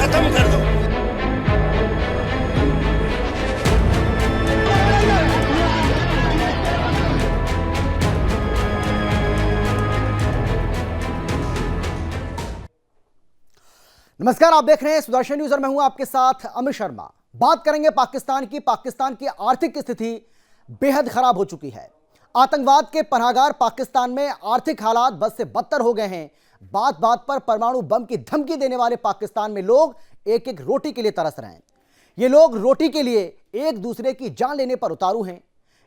खत्म कर दो। नमस्कार, आप देख रहे हैं सुदर्शन न्यूज और मैं हूं आपके साथ अमित शर्मा। बात करेंगे पाकिस्तान की। पाकिस्तान की आर्थिक स्थिति बेहद खराब हो चुकी है। आतंकवाद के पनाहगार पाकिस्तान में आर्थिक हालात बद से बदतर हो गए हैं। बात बात पर परमाणु बम की धमकी देने वाले पाकिस्तान में लोग एक एक रोटी के लिए तरस रहे हैं। ये लोग रोटी के लिए एक दूसरे की जान लेने पर उतारू हैं।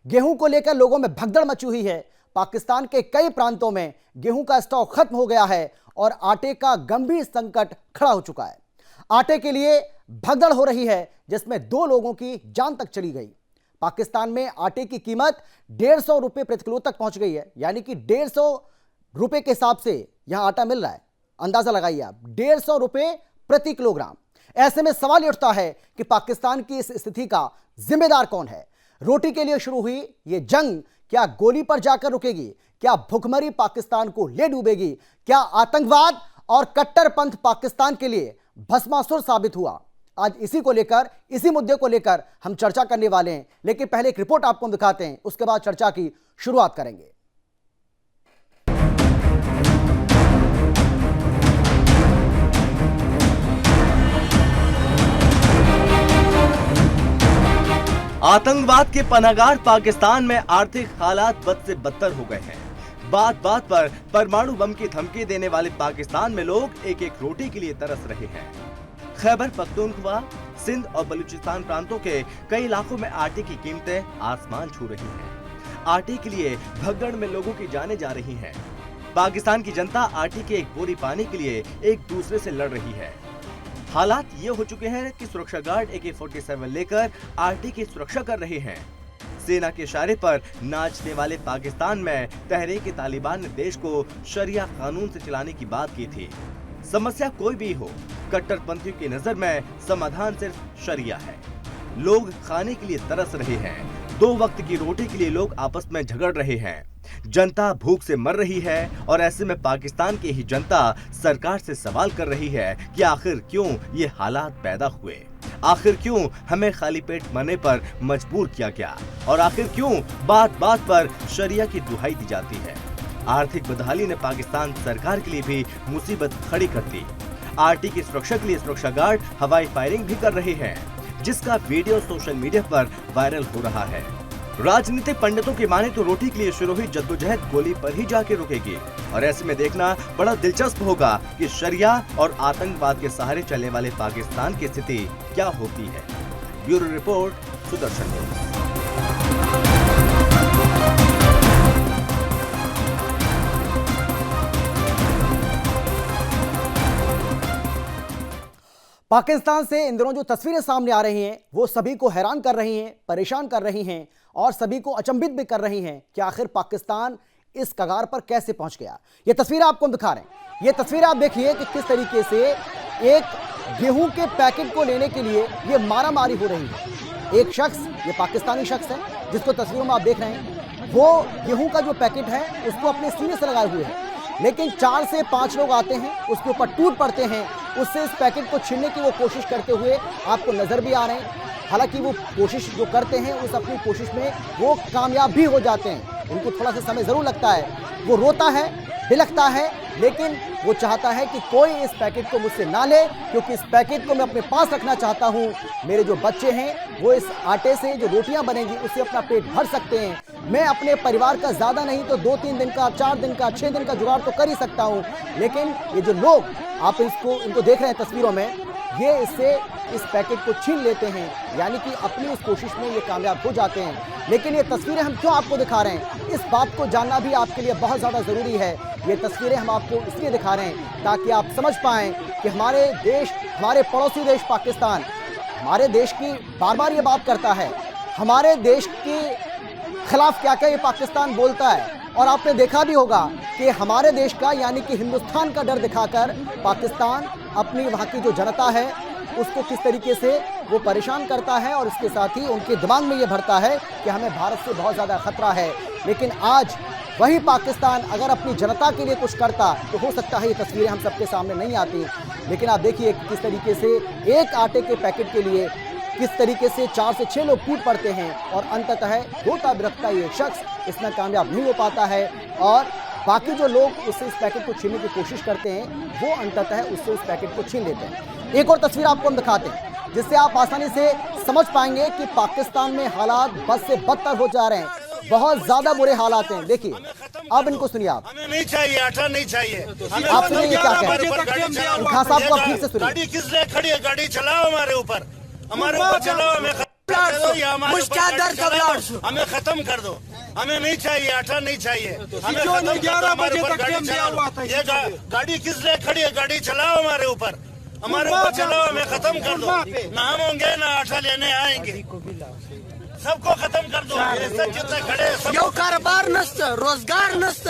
गेहूं को लेकर लोगों में भगदड़ मची हुई है। पाकिस्तान के कई प्रांतों में गेहूं का स्टॉक खत्म हो गया है और आटे का गंभीर संकट खड़ा हो चुका है। आटे के लिए भगदड़ हो रही है, जिसमें 2 लोगों की जान तक चली गई। पाकिस्तान में आटे की कीमत 150 रुपए प्रति किलो तक पहुंच गई है, यानी कि 150 रुपए के हिसाब से यहां आटा मिल रहा है। अंदाजा लगाइए आप, 150 रुपए प्रति किलोग्राम। ऐसे में सवाल ये उठता है कि पाकिस्तान की इस स्थिति का जिम्मेदार कौन है? रोटी के लिए शुरू हुई ये जंग क्या गोली पर जाकर रुकेगी? क्या भुखमरी पाकिस्तान को ले डूबेगी? क्या आतंकवाद और कट्टरपंथ पाकिस्तान के लिए भस्मासुर साबित हुआ? आज इसी को लेकर, इसी मुद्दे को लेकर हम चर्चा करने वाले हैं। लेकिन पहले एक रिपोर्ट आपको हम दिखाते हैं, उसके बाद चर्चा की शुरुआत करेंगे। आतंकवाद के पनाहगार पाकिस्तान में आर्थिक हालात बद से बदतर हो गए हैं। बात बात पर परमाणु बम की धमकी देने वाले पाकिस्तान में लोग एक एक रोटी के लिए तरस रहे हैं। खैबर पख्तूनख्वा, सिंध और बलूचिस्तान प्रांतों के कई इलाकों में आटे की कीमतें आसमान छू रही हैं। आटे के लिए भगदड़ में लोगों की जानें जा रही हैं। पाकिस्तान की जनता आटे के एक बोरी पाने के लिए एक दूसरे से लड़ रही है। हालात ये हो चुके हैं कि सुरक्षा गार्ड AK-47 लेकर आटे की सुरक्षा कर रहे हैं। सेना के इशारे पर नाचने वाले पाकिस्तान में तहरीक-ए-तालिबान ने देश को शरिया कानून से चलाने की बात की थी। समस्या कोई भी हो, कट्टरपंथियों की नजर में समाधान सिर्फ शरिया है। लोग खाने के लिए तरस रहे हैं। 2 वक्त की रोटी के लिए लोग आपस में झगड़ रहे हैं। जनता भूख से मर रही है और ऐसे में पाकिस्तान की ही जनता सरकार से सवाल कर रही है कि आखिर क्यों ये हालात पैदा हुए, आखिर क्यों हमें खाली पेट मरने पर मजबूर किया गया और आखिर क्यों बात बात पर शरिया की दुहाई दी जाती है। आर्थिक बदहाली ने पाकिस्तान सरकार के लिए भी मुसीबत खड़ी कर दी। आरटी की सुरक्षा के लिए सुरक्षा गार्ड हवाई फायरिंग भी कर रहे हैं, जिसका वीडियो सोशल मीडिया पर वायरल हो रहा है। राजनीतिक पंडितों की माने तो रोटी के लिए शुरू हुई जद्दोजहद गोली पर ही जाके रुकेगी और ऐसे में देखना बड़ा दिलचस्प होगा कि शरिया और आतंकवाद के सहारे चलने वाले पाकिस्तान की स्थिति क्या होती है। Bureau report, Sudarshan news. Pakistan से इन दिनों जो तस्वीरें सामने आ रही हैं वो सभी को हैरान कर रही हैं, परेशान कर रही हैं और सभी को अचंभित भी कर रही हैं कि आखिर पाकिस्तान इस कगार पर कैसे पहुंच गया। ये तस्वीरें आपको हम दिखा रहे हैं। ये तस्वीरें आप देखिए कि किस तरीके से एक गेहूं के पैकेट को लेने के लिए ये मारामारी हो रही है। एक शख्स, ये पाकिस्तानी शख्स है जिसको तस्वीरों में आप देख रहे हैं, वो गेहूं का जो पैकेट है उसको अपने सीने से लगाए हुए है, लेकिन 4 से 5 लोग आते हैं, उसके ऊपर टूट पड़ते हैं, उससे इस पैकेट को छीनने की वो कोशिश करते हुए आपको नजर भी आ रहे हैं। हालांकि वो कोशिश जो करते हैं उस अपनी कोशिश में वो कामयाब भी हो जाते हैं। उनको थोड़ा सा समय जरूर लगता है, वो रोता है, बिलखता है, लेकिन वो चाहता है कि कोई इस पैकेट को मुझसे ना ले, क्योंकि इस पैकेट को मैं अपने पास रखना चाहता हूँ। मेरे जो बच्चे हैं वो इस आटे से जो रोटियां बनेंगी उससे अपना पेट भर सकते हैं। मैं अपने परिवार का ज़्यादा नहीं तो 2-3 दिन का, 4 दिन का, 6 दिन का जुगाड़ तो कर ही सकता हूँ। लेकिन ये जो लोग आप इनको देख रहे हैं तस्वीरों में, ये इससे इस पैकेट को छीन लेते हैं, यानी कि अपनी उस कोशिश में ये कामयाब हो जाते हैं। लेकिन ये तस्वीरें हम क्यों आपको दिखा रहे हैं, इस बात को जानना भी आपके लिए बहुत ज़्यादा ज़रूरी है। ये तस्वीरें हम आपको इसलिए दिखा रहे हैं ताकि आप समझ पाएँ कि हमारे देश, हमारे पड़ोसी देश पाकिस्तान हमारे देश की बार बार ये बात करता है, हमारे देश के खिलाफ क्या क्या ये पाकिस्तान बोलता है। और आपने देखा भी होगा कि हमारे देश का यानी कि हिंदुस्तान का डर दिखाकर पाकिस्तान अपनी वहाँ की जो जनता है उसको किस तरीके से वो परेशान करता है और इसके साथ ही उनके दिमाग में ये भरता है कि हमें भारत से बहुत ज़्यादा खतरा है। लेकिन आज वही पाकिस्तान अगर अपनी जनता के लिए कुछ करता तो हो सकता है ये तस्वीरें हम सबके सामने नहीं आती। लेकिन आप देखिए किस तरीके से एक आटे के पैकेट के लिए किस तरीके से 4 से 6 लोग टूट पड़ते हैं और अंततः होता बिरखता ये शख्स इसमें कामयाब नहीं हो पाता है और बाकी जो लोग उससे इस पैकेट को छीनने की कोशिश करते हैं वो अंततः उससे उस पैकेट को छीन लेते हैं। एक और तस्वीर आपको हम दिखाते हैं जिससे आप आसानी से समझ पाएंगे कि पाकिस्तान में हालात बद से बदतर हो जा रहे हैं। बहुत ज्यादा बुरे हालात हैं। देखिए अब इनको सुनिए आप। हमें नहीं चाहिए, आटा नहीं चाहिए। आप सुनिए ये क्या कह रहे हैं। खान साहब को आप ठीक से सुनिए। गाड़ी किस लिए खड़ी है? गाड़ी चलाओ हमारे ऊपर चलाओ, हमें हमें खत्म कर दो। हमें नहीं चाहिए, आटा नहीं चाहिए। हमें ये गाड़ी किस लिए खड़ी है? गाड़ी चलाओ हमारे ऊपर चलाओ, हमें खत्म कर दो। ना हम होंगे ना आटा लेने आएंगे, सबको खत्म कर दो। जितने खड़े यो कारोबार नसत, रोजगार नसत,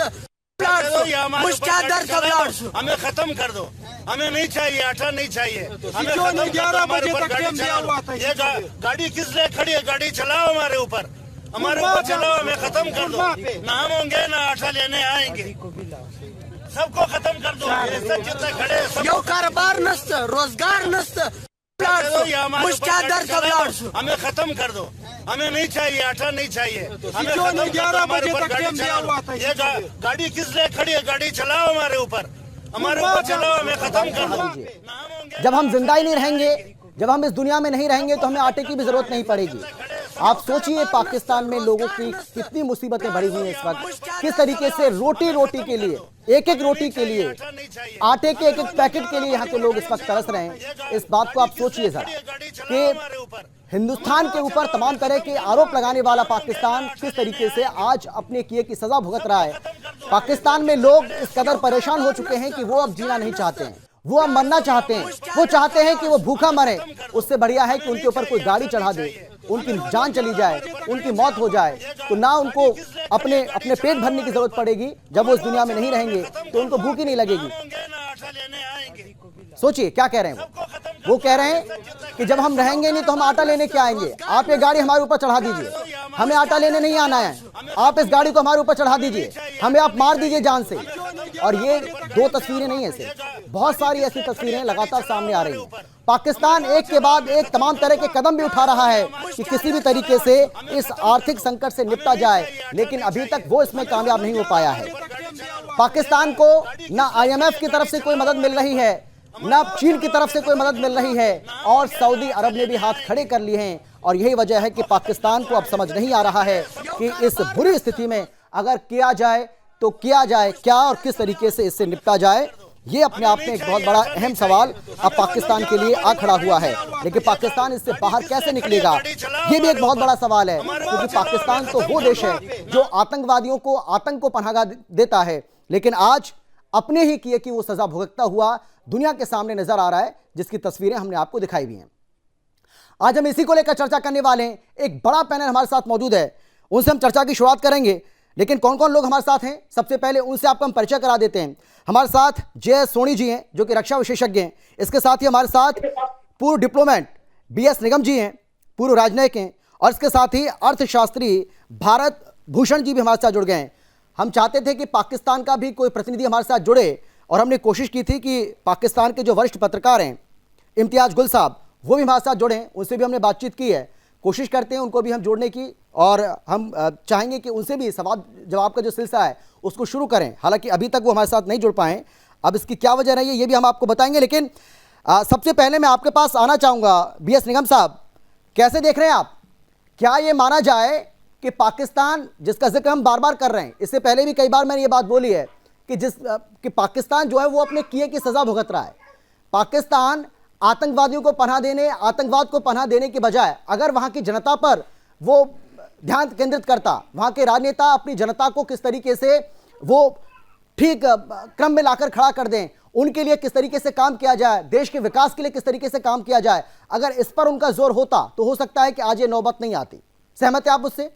हमें खत्म कर दो। हमें नहीं चाहिए, आटा नहीं चाहिए। हमें ये गाड़ी किस लिए खड़ी है? गाड़ी चलाओ हमारे ऊपर चलाओ, हमें खत्म कर दो। ना हम होंगे ना आटा लेने आएंगे, सबको खत्म कर दो। जितने खड़े यो कारोबार नसत, रोजगार नसत, हमें खत्म कर दो। हमें नहीं चाहिए, आटा नहीं चाहिए। ये गाड़ी किस लिए खड़ी है? गाड़ी चलाओ हमारे ऊपर चलाओ, हमें खत्म कर दो। जब हम जिंदा ही नहीं रहेंगे, जब हम इस दुनिया में नहीं रहेंगे तो हमें आटे की भी जरूरत नहीं पड़ेगी। आप सोचिए पाकिस्तान में लोगों की कितनी मुसीबतें बढ़ी हुई हैं इस वक्त, किस तरीके से रोटी के लिए, एक एक रोटी के लिए, आटे के एक एक पैकेट के लिए यहाँ के लोग इस वक्त तरस रहे हैं। इस बात को आप सोचिए जरा कि हिंदुस्तान के ऊपर तमाम तरह के आरोप लगाने वाला पाकिस्तान किस तरीके से आज अपने किए की सजा भुगत रहा है। पाकिस्तान में लोग इस कदर परेशान हो चुके हैं कि वो अब जीना नहीं चाहते हैं, वो अब मरना चाहते हैं। वो चाहते हैं कि वो भूखा मरे, उससे बढ़िया है कि उनके ऊपर कोई गाड़ी चढ़ा दे, उनकी जान चली जाए, उनकी मौत हो जाए, तो ना उनको अपने पेट भरने की जरूरत पड़ेगी। जब वो इस दुनिया में नहीं रहेंगे तो उनको भूख ही नहीं लगेगी। सोचिए क्या कह रहे हैं वो कह रहे हैं कि जब हम रहेंगे नहीं तो हम आटा लेने क्या आएंगे? आप ये गाड़ी हमारे ऊपर चढ़ा दीजिए, हमें आटा लेने नहीं आना है। आप इस गाड़ी को हमारे ऊपर चढ़ा दीजिए, हमें आप मार दीजिए जान से। और ये दो तस्वीरें नहीं ऐसे, बहुत सारी ऐसी तस्वीरें लगातार सामने आ रही हैं। पाकिस्तान एक के बाद एक तमाम तरह के कदम भी उठा रहा है कि किसी भी तरीके से इस आर्थिक संकट से निपटा जाए, लेकिन अभी तक वो इसमें कामयाब नहीं हो पाया है। पाकिस्तान को ना IMF की तरफ से कोई मदद मिल रही है, ना चीन की तरफ से कोई मदद मिल रही है, और सऊदी अरब ने भी हाथ खड़े कर लिए हैं। और यही वजह है कि पाकिस्तान को अब समझ नहीं आ रहा है कि इस बुरी स्थिति में अगर किया जाए तो किया जाए क्या और किस तरीके से इससे निपटा जाए। ये अपने आप में एक बहुत बड़ा अहम सवाल अब पाकिस्तान के लिए आ खड़ा हुआ है। लेकिन पाकिस्तान इससे बाहर कैसे निकलेगा, ये भी एक बहुत बड़ा सवाल है, क्योंकि पाकिस्तान तो वो देश है जो आतंकवादियों को आतंक को पनाह देता है, लेकिन आज अपने ही किए कि वो सजा भुगतता हुआ दुनिया के सामने नजर आ रहा है, जिसकी तस्वीरें हमने आपको दिखाई हुई हैं। आज हम इसी को लेकर चर्चा करने वाले हैं। एक बड़ा पैनल हमारे साथ मौजूद है, उनसे हम चर्चा की शुरुआत करेंगे। लेकिन कौन कौन लोग हमारे साथ हैं, सबसे पहले उनसे आपको हम परिचय करा देते हैं। हमारे साथ JS सोनी जी हैं, जो कि रक्षा विशेषज्ञ हैं। इसके साथ ही हमारे साथ पूर्व डिप्लोमेट BS निगम जी हैं, पूर्व राजनयिक हैं, और इसके साथ ही अर्थशास्त्री भारत भूषण जी भी हमारे साथ जुड़ गए हैं। हम चाहते थे कि पाकिस्तान का भी कोई प्रतिनिधि हमारे साथ जुड़े, और हमने कोशिश की थी कि पाकिस्तान के जो वरिष्ठ पत्रकार हैं इम्तियाज गुल साहब, वो भी हमारे साथ जुड़े, उनसे भी हमने बातचीत की है। कोशिश करते हैं उनको भी हम जोड़ने की, और हम चाहेंगे कि उनसे भी सवाल जवाब का जो सिलसिला है उसको शुरू करें। हालांकि अभी तक वो हमारे साथ नहीं जुड़ पाए, अब इसकी क्या वजह रही है ये भी हम आपको बताएंगे। लेकिन सबसे पहले मैं आपके पास आना चाहूँगा BS निगम साहब, कैसे देख रहे हैं आप? क्या ये माना जाए कि पाकिस्तान, जिसका जिक्र हम बार बार कर रहे हैं, इससे पहले भी कई बार मैंने ये बात बोली है कि पाकिस्तान जो है वो अपने किए की सज़ा भुगत रहा है। पाकिस्तान आतंकवादियों को पनाह देने, आतंकवाद को पनाह देने के बजाय अगर वहाँ की जनता पर वो ध्यान केंद्रित करता, वहाँ के राजनेता अपनी जनता को किस तरीके से वो ठीक क्रम में लाकर खड़ा कर दें, उनके लिए किस तरीके से काम किया जाए, देश के विकास के लिए किस तरीके से काम किया जाए, अगर इस पर उनका जोर होता तो हो सकता है कि आज ये नौबत नहीं आती। सहमत है आप उससे?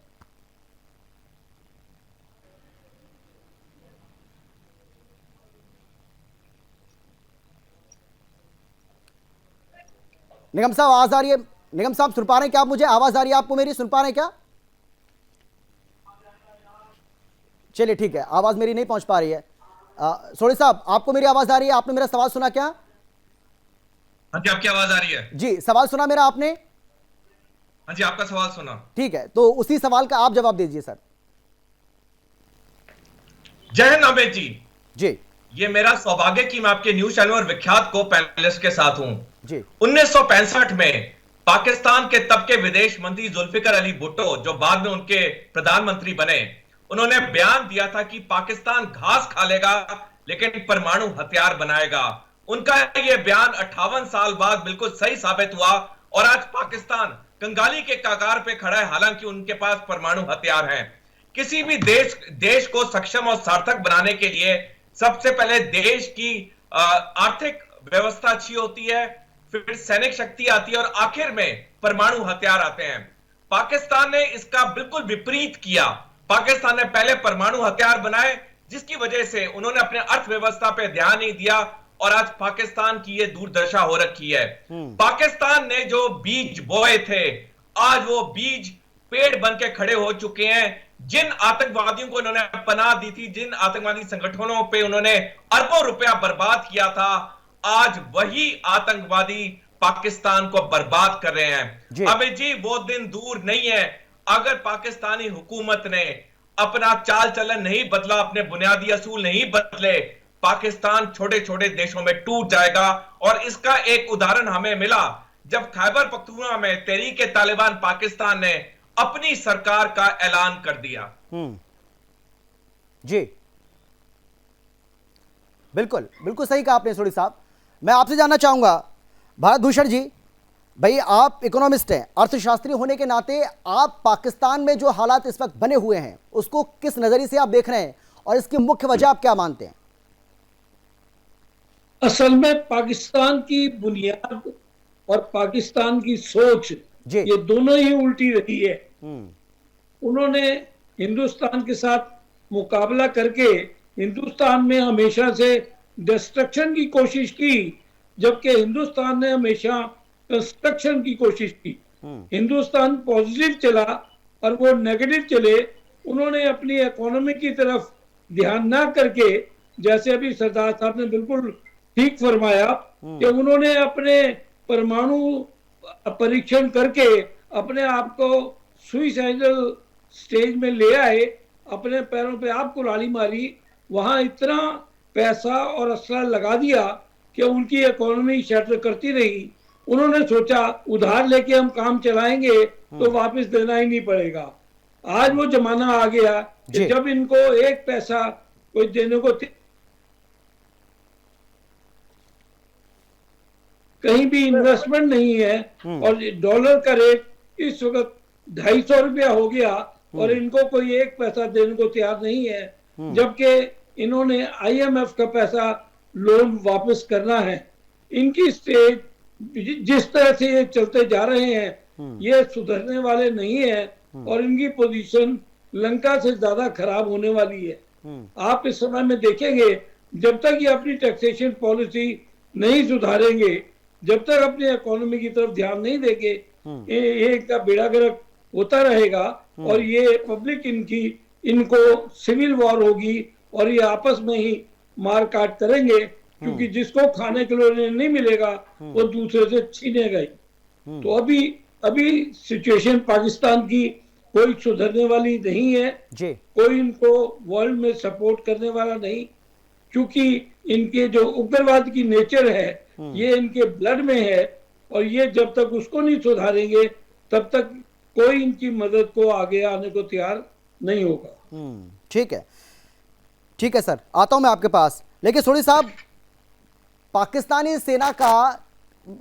निगम साहब आवाज आ रही है? निगम साहब सुन पा रहे हैं क्या आप मुझे? आवाज आ रही है आपको मेरी? सुन पा रहे हैं क्या? चलिए ठीक है, आवाज मेरी नहीं पहुंच पा रही है। सोनी साहब आपको मेरी आवाज आ रही है? आपने मेरा सवाल सुना क्या? हाँ जी, आपकी आवाज आ रही है। जी, सवाल सुना मेरा आपने? हाँ जी, आपका सवाल सुना। ठीक है, तो उसी सवाल का आप जवाब दीजिए सर। जय हिंद अमित जी। जी ये मेरा सौभाग्य कि मैं आपके न्यूज चैनल और विख्यात को पैनलिस्ट के साथ हूं। जी 1965 में पाकिस्तान के तब के विदेश मंत्री जुल्फिकर अली भुट्टो, जो बाद में उनके प्रधानमंत्री बने, उन्होंने बयान दिया था कि पाकिस्तान घास खा लेगा लेकिन परमाणु हथियार बनाएगा। उनका यह बयान 58 साल बाद बिल्कुल सही साबित हुआ और आज पाकिस्तान कंगाली के कगार पे खड़ा है, हालांकि उनके पास परमाणु हथियार हैं। किसी भी देश को सक्षम और सार्थक बनाने के लिए सबसे पहले देश की आर्थिक व्यवस्था अच्छी होती है, फिर सैनिक शक्ति आती है और आखिर में परमाणु हथियार आते हैं। पाकिस्तान ने इसका बिल्कुल विपरीत किया। पाकिस्तान ने पहले परमाणु हथियार बनाए, जिसकी वजह से उन्होंने अपने अर्थव्यवस्था पे ध्यान नहीं दिया और आज पाकिस्तान की ये दुर्दशा हो रखी है। पाकिस्तान ने जो बीज बोए थे, आज वो बीज पेड़ बन के खड़े हो चुके हैं। जिन आतंकवादियों को इन्होंने पनाह दी थी, जिन आतंकवादी संगठनों पे उन्होंने अरबों रुपया बर्बाद किया था, आज वही आतंकवादी पाकिस्तान को बर्बाद कर रहे हैं। अमित जी, वो दिन दूर नहीं है। अगर पाकिस्तानी हुकूमत ने अपना चाल चलन नहीं बदला, अपने बुनियादी असूल नहीं बदले, पाकिस्तान छोटे छोटे देशों में टूट जाएगा। और इसका एक उदाहरण हमें मिला जब खैबर पख्तूनख्वा में तहरीक तालिबान पाकिस्तान ने अपनी सरकार का ऐलान कर दिया। जी बिल्कुल बिल्कुल सही कहा आपने सोडी साहब। मैं आपसे जानना चाहूंगा भारत भूषण जी, भाई आप इकोनॉमिस्ट हैं, अर्थशास्त्री होने के नाते आप पाकिस्तान में जो हालात इस वक्त बने हुए हैं उसको किस नजरिए से आप देख रहे हैं और इसकी मुख्य वजह आप क्या मानते हैं? असल में पाकिस्तान की बुनियाद और पाकिस्तान की सोच ये दोनों ही उल्टी रही है। उन्होंने हिंदुस्तान के साथ मुकाबला करके हिंदुस्तान में हमेशा से डिस्ट्रक्शन की कोशिश की, जबकि हिंदुस्तान ने हमेशा कंस्ट्रक्शन की कोशिश की। हिंदुस्तान पॉजिटिव चला और वो नेगेटिव चले। उन्होंने अपनी इकोनॉमी की तरफ ध्यान ना करके, जैसे अभी सरदार साहब ने बिल्कुल ठीक फरमाया कि उन्होंने अपने परमाणु परीक्षण करके अपने आप को सुइसाइडल स्टेज में ले आए, अपने पैरों पे आप कुल्हाड़ी मारी, वहां इतना पैसा और असला लगा दिया कि उनकी इकोनॉमी शटर करती रही। उन्होंने सोचा उधार लेके हम काम चलाएंगे तो वापस देना ही नहीं पड़ेगा। आज वो जमाना आ गया कि जब इनको एक पैसा कोई देने को कहीं भी इन्वेस्टमेंट नहीं है और डॉलर का रेट इस वक्त 250 रुपया हो गया और इनको कोई एक पैसा देने को तैयार नहीं है, जबकि इन्होंने IMF का पैसा लोन वापस करना है। इनकी स्टेज जिस तरह से ये चलते जा रहे हैं ये सुधरने वाले नहीं है और इनकी पोजीशन लंका से ज्यादा खराब होने वाली है। आप इस समय में देखेंगे जब तक ये अपनी टैक्सेशन पॉलिसी नहीं सुधारेंगे, जब तक अपनी इकोनॉमी की तरफ ध्यान नहीं देंगे, ये इनका बेड़ा गर्क होता रहेगा और ये पब्लिक इनको सिविल वॉर होगी और ये आपस में ही मार काट करेंगे, क्योंकि जिसको खाने के लिए नहीं मिलेगा वो दूसरे से छीनेगा ही। तो अभी सिचुएशन पाकिस्तान की कोई सुधरने वाली नहीं है। कोई इनको वर्ल्ड में सपोर्ट करने वाला नहीं, क्योंकि इनके जो उग्रवाद की नेचर है ये इनके ब्लड में है और ये जब तक उसको नहीं सुधारेंगे तब तक कोई इनकी मदद को आगे आने को तैयार नहीं होगा। ठीक है सर, आता हूं मैं आपके पास। लेकिन सोडी साहब, पाकिस्तानी सेना का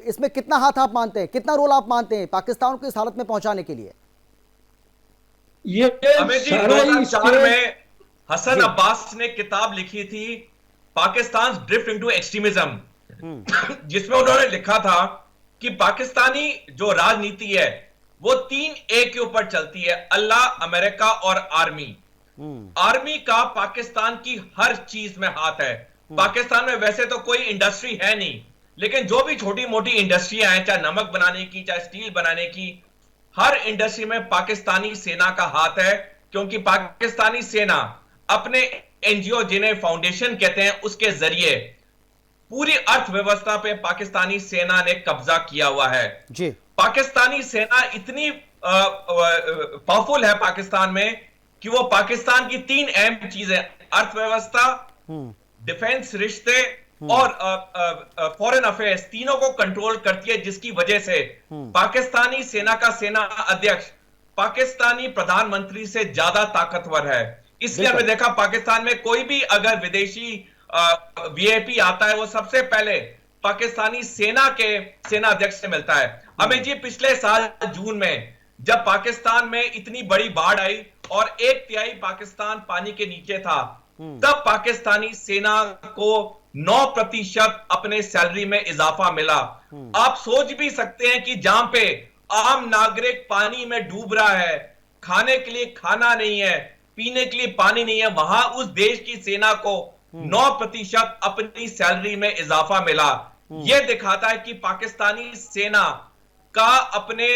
इसमें कितना हाथ आप मानते हैं, कितना रोल आप मानते हैं पाकिस्तान को इस हालत में पहुंचाने के लिए? ये 2004 में हसन अब्बास ने किताब लिखी थी पाकिस्तान ड्रिफ्ट इनटू एक्सट्रीमिज्म, जिसमें उन्होंने लिखा था कि पाकिस्तानी जो राजनीति है वो 3A के ऊपर चलती है, अल्लाह, अमेरिका और आर्मी। आर्मी का पाकिस्तान की हर चीज में हाथ है। पाकिस्तान में वैसे तो कोई इंडस्ट्री है नहीं, लेकिन जो भी छोटी मोटी इंडस्ट्रियां हैं, चाहे नमक बनाने की, चाहे स्टील बनाने की, हर इंडस्ट्री में पाकिस्तानी सेना का हाथ है, क्योंकि पाकिस्तानी सेना अपने NGO जिन्हें फाउंडेशन कहते हैं उसके जरिए पूरी अर्थव्यवस्था पे पाकिस्तानी सेना ने कब्जा किया हुआ है। जी। पाकिस्तानी सेना इतनी पावरफुल है पाकिस्तान में कि वो पाकिस्तान की 3 अहम चीजें, अर्थव्यवस्था, डिफेंस रिश्ते और फॉरेन अफेयर्स, तीनों को कंट्रोल करती है, जिसकी वजह से पाकिस्तानी सेना का सेना अध्यक्ष पाकिस्तानी प्रधानमंत्री से ज्यादा ताकतवर है। इसलिए हमने देखा पाकिस्तान में कोई भी अगर विदेशी वीआईपी आता है वो सबसे पहले पाकिस्तानी सेना के सेना अध्यक्ष से मिलता है। अमित जी, पिछले साल जून में जब पाकिस्तान में इतनी बड़ी बाढ़ आई और 1/3 पाकिस्तान पानी के नीचे था, तब पाकिस्तानी सेना को 9% अपने सैलरी में इजाफा मिला। आप सोच भी सकते हैं कि जहां पे आम नागरिक पानी में डूब रहा है, खाने के लिए खाना नहीं है, पीने के लिए पानी नहीं है, वहां उस देश की सेना को 9% अपनी सैलरी में इजाफा मिला। यह दिखाता है कि पाकिस्तानी सेना का अपने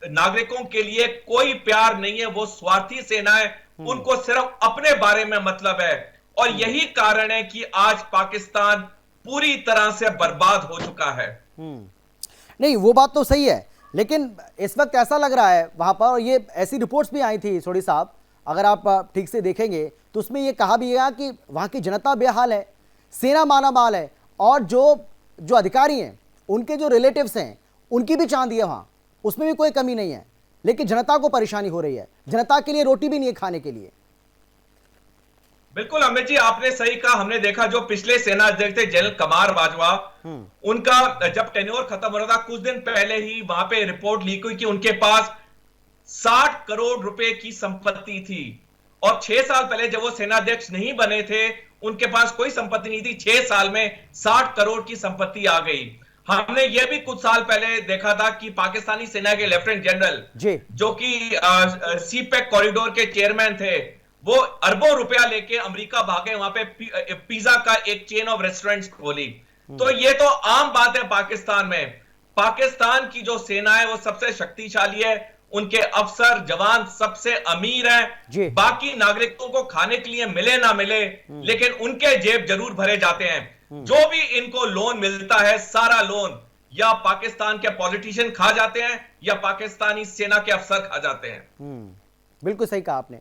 नागरिकों के लिए कोई प्यार नहीं है, वो स्वार्थी सेना है, उनको सिर्फ अपने बारे में मतलब है। और यही कारण है कि आज पाकिस्तान पूरी तरह से बर्बाद हो चुका है। नहीं, वो बात तो सही है, लेकिन इस वक्त ऐसा लग रहा है वहां पर, और ये ऐसी रिपोर्ट्स भी आई थी सोडी साहब, अगर आप ठीक से देखेंगे तो उसमें ये कहा भी है कि वहां की जनता बेहाल है, सेना माला माल है, और जो अधिकारी हैं उनके जो रिलेटिव्स हैं उनकी भी चांदी है वहां, उसमें भी कोई कमी नहीं है, लेकिन जनता को परेशानी हो रही है, जनता के लिए रोटी भी नहीं है खाने के लिए। बिल्कुल अमित जी, आपने सही कहा। हमने देखा जो पिछले सेना अध्यक्ष थे जनरल कमार बाजवा, उनका जब टेन्योर खत्म हो रहा था कुछ दिन पहले ही वहां पे रिपोर्ट लीक हुई कि उनके पास 60 करोड़ रुपए की संपत्ति थी, और 6 साल पहले जब वो सेनाध्यक्ष नहीं बने थे उनके पास कोई संपत्ति नहीं थी। 6 साल में 60 करोड़ की संपत्ति आ गई। हमने यह भी कुछ साल पहले देखा था कि पाकिस्तानी सेना के लेफ्टिनेंट जनरल जो कि सीपेक कॉरिडोर के चेयरमैन थे, वो अरबों रुपया लेके अमेरिका भागे, वहां पे पिज्जा का एक चेन ऑफ रेस्टोरेंट्स खोली। तो ये तो आम बात है पाकिस्तान में। पाकिस्तान की जो सेना है वो सबसे शक्तिशाली है, उनके अफसर जवान सबसे अमीर हैं, बाकी नागरिकों को खाने के लिए मिले ना मिले, लेकिन उनके जेब जरूर भरे जाते हैं। जो भी इनको लोन मिलता है, सारा लोन या पाकिस्तान के पॉलिटिशियन खा जाते हैं या पाकिस्तानी सेना के अफसर खा जाते हैं। बिल्कुल सही कहा आपने।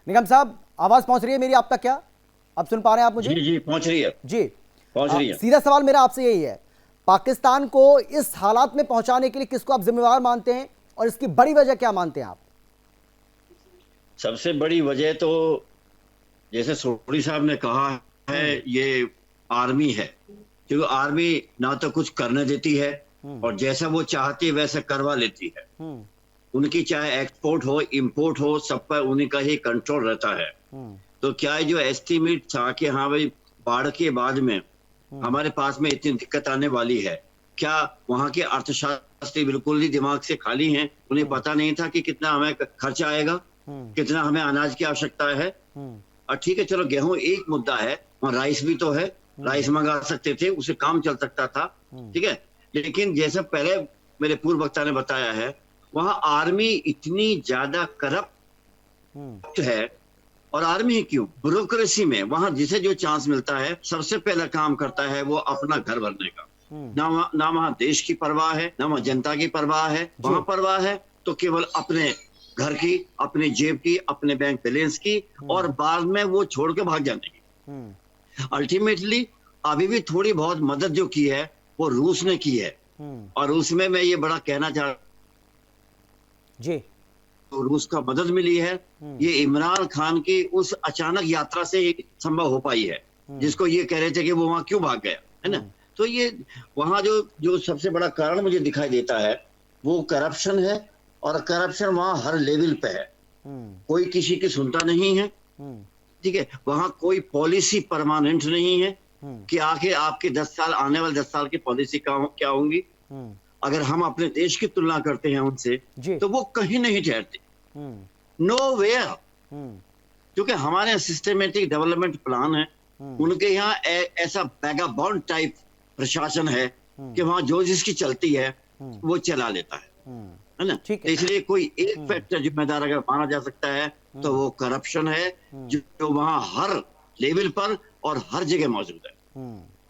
निगम साहब, आवाज पहुंच रही है मेरी आप तक? क्या आप सुन पा रहे हैं आप मुझे? जी पहुंच रही है जी, पहुंच रही है। सीधा सवाल मेरा आपसे यही है, पाकिस्तान को इस हालात में पहुंचाने के लिए किसको आप जिम्मेवार मानते हैं, और इसकी बड़ी वजह क्या मानते हैं आप? सबसे बड़ी वजह तो जैसे सोडी साहब ने कहा है, ये आर्मी है, क्योंकि आर्मी ना तो कुछ करने देती है और जैसा वो चाहती है वैसा करवा लेती है। उनकी चाहे एक्सपोर्ट हो इंपोर्ट हो, सब पर उन्हीं का ही कंट्रोल रहता है। तो क्या जो एस्टिमेट था कि हाँ भाई बाढ़ के बाद में हमारे पास में इतनी दिक्कत आने वाली है, क्या वहां के अर्थशास्त्री बिल्कुल ही दिमाग से खाली हैं? उन्हें पता नहीं था कि कितना हमें खर्चा आएगा, कितना हमें अनाज की आवश्यकता है। और ठीक है, चलो गेहूं एक मुद्दा है, वहाँ राइस भी तो है, राइस मंगा सकते थे, उसे काम चल सकता था, ठीक है। लेकिन जैसे पहले मेरे पूर्व वक्ता ने बताया है, वहां आर्मी इतनी ज्यादा करप्ट है। और आर्मी क्यों, ब्यूरोक्रेसी में वहां जिसे जो चांस मिलता है सबसे पहला काम करता है वो अपना घर भरने का। ना वहां देश की परवाह है, ना वहां जनता की परवाह है। वहां परवाह है तो केवल अपने घर की, अपने जेब की, अपने बैंक बैलेंस की, और बाद में वो छोड़ के भाग जाने की। अल्टीमेटली अभी भी थोड़ी बहुत मदद जो की है वो रूस ने की है, और उसमें मैं ये बड़ा कहना चाह जी, तो रूस का मदद मिली है। ये इमरान खान की उस अचानक यात्रा से संभव हो पाई है, जिसको ये कह रहे थे कि वो वहां क्यों भाग गया, है ना। तो ये वहां जो सबसे बड़ा कारण मुझे दिखाई देता है वो करप्शन है, और करप्शन वहां हर लेवल पे है। कोई किसी की सुनता नहीं है, ठीक है। वहां कोई पॉलिसी परमानेंट नहीं है कि आखिर आपके 10 साल, आने वाले 10 साल की पॉलिसी क्या होंगी। अगर हम अपने देश की तुलना करते हैं उनसे, तो वो कहीं नहीं ठहरते, नो वेयर। क्योंकि हमारे सिस्टमेटिक डेवलपमेंट प्लान है, उनके यहाँ ऐसा बैगाबॉन्ड टाइप प्रशासन है कि वहां जो जिसकी चलती है वो चला लेता है ना। इसलिए कोई एक फैक्टर जिम्मेदार अगर माना जा सकता है तो वो करप्शन है, जो वहां हर लेवल पर और हर जगह मौजूद है।